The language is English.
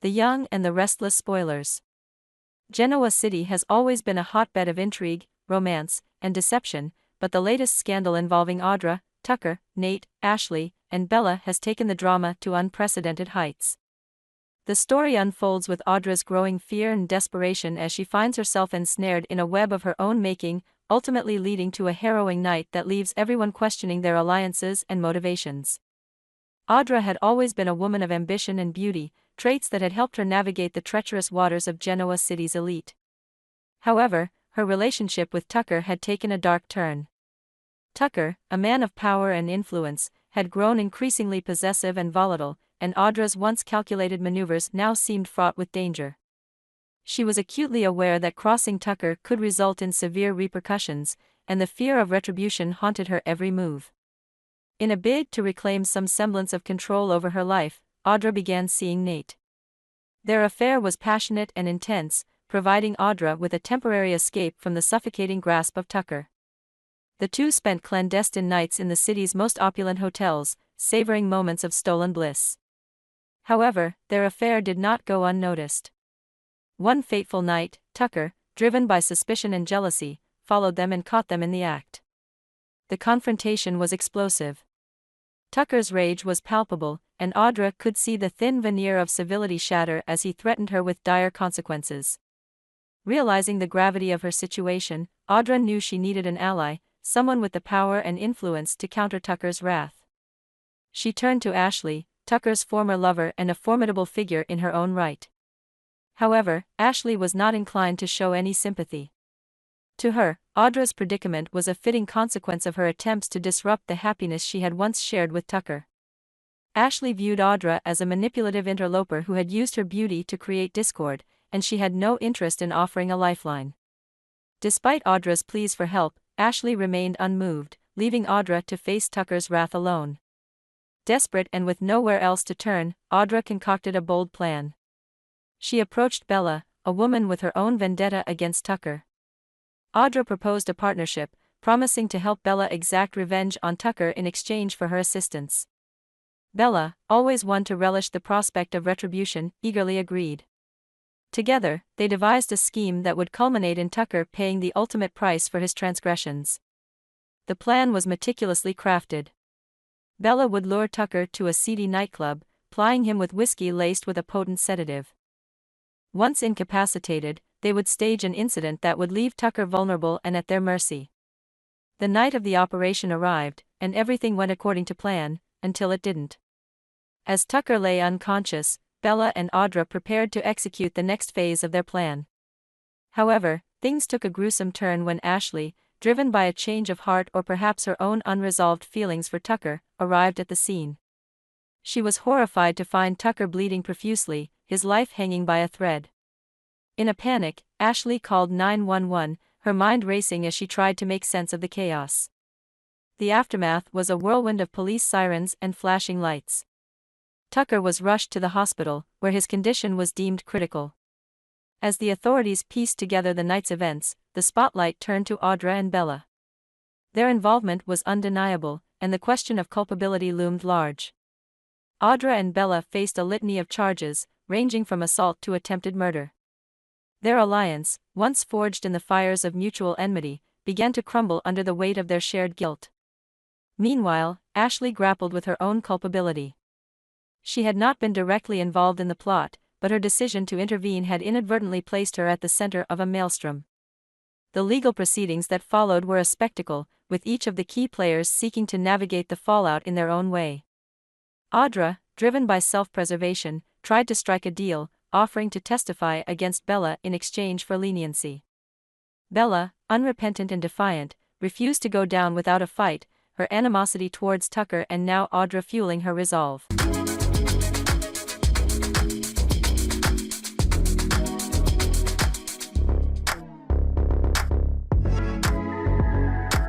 The Young and the Restless spoilers. Genoa City has always been a hotbed of intrigue, romance, and deception, but the latest scandal involving Audra, Tucker, Nate, Ashley, and Bella has taken the drama to unprecedented heights. The story unfolds with Audra's growing fear and desperation as she finds herself ensnared in a web of her own making, ultimately leading to a harrowing night that leaves everyone questioning their alliances and motivations. Audra had always been a woman of ambition and beauty, traits that had helped her navigate the treacherous waters of Genoa City's elite. However, her relationship with Tucker had taken a dark turn. Tucker, a man of power and influence, had grown increasingly possessive and volatile, and Audra's once calculated maneuvers now seemed fraught with danger. She was acutely aware that crossing Tucker could result in severe repercussions, and the fear of retribution haunted her every move. In a bid to reclaim some semblance of control over her life, Audra began seeing Nate. Their affair was passionate and intense, providing Audra with a temporary escape from the suffocating grasp of Tucker. The two spent clandestine nights in the city's most opulent hotels, savoring moments of stolen bliss. However, their affair did not go unnoticed. One fateful night, Tucker, driven by suspicion and jealousy, followed them and caught them in the act. The confrontation was explosive. Tucker's rage was palpable, and Audra could see the thin veneer of civility shatter as he threatened her with dire consequences. Realizing the gravity of her situation, Audra knew she needed an ally, someone with the power and influence to counter Tucker's wrath. She turned to Ashley, Tucker's former lover and a formidable figure in her own right. However, Ashley was not inclined to show any sympathy. To her, Audra's predicament was a fitting consequence of her attempts to disrupt the happiness she had once shared with Tucker. Ashley viewed Audra as a manipulative interloper who had used her beauty to create discord, and she had no interest in offering a lifeline. Despite Audra's pleas for help, Ashley remained unmoved, leaving Audra to face Tucker's wrath alone. Desperate and with nowhere else to turn, Audra concocted a bold plan. She approached Bella, a woman with her own vendetta against Tucker. Audra proposed a partnership, promising to help Bella exact revenge on Tucker in exchange for her assistance. Bella, always one to relish the prospect of retribution, eagerly agreed. Together, they devised a scheme that would culminate in Tucker paying the ultimate price for his transgressions. The plan was meticulously crafted. Bella would lure Tucker to a seedy nightclub, plying him with whiskey laced with a potent sedative. Once incapacitated, they would stage an incident that would leave Tucker vulnerable and at their mercy. The night of the operation arrived, and everything went according to plan, until it didn't. As Tucker lay unconscious, Bella and Audra prepared to execute the next phase of their plan. However, things took a gruesome turn when Ashley, driven by a change of heart or perhaps her own unresolved feelings for Tucker, arrived at the scene. She was horrified to find Tucker bleeding profusely, his life hanging by a thread. In a panic, Ashley called 911, her mind racing as she tried to make sense of the chaos. The aftermath was a whirlwind of police sirens and flashing lights. Tucker was rushed to the hospital, where his condition was deemed critical. As the authorities pieced together the night's events, the spotlight turned to Audra and Bella. Their involvement was undeniable, and the question of culpability loomed large. Audra and Bella faced a litany of charges, ranging from assault to attempted murder. Their alliance, once forged in the fires of mutual enmity, began to crumble under the weight of their shared guilt. Meanwhile, Ashley grappled with her own culpability. She had not been directly involved in the plot, but her decision to intervene had inadvertently placed her at the center of a maelstrom. The legal proceedings that followed were a spectacle, with each of the key players seeking to navigate the fallout in their own way. Audra, driven by self-preservation, tried to strike a deal, offering to testify against Bella in exchange for leniency. Bella, unrepentant and defiant, refused to go down without a fight, her animosity towards Tucker and now Audra fueling her resolve.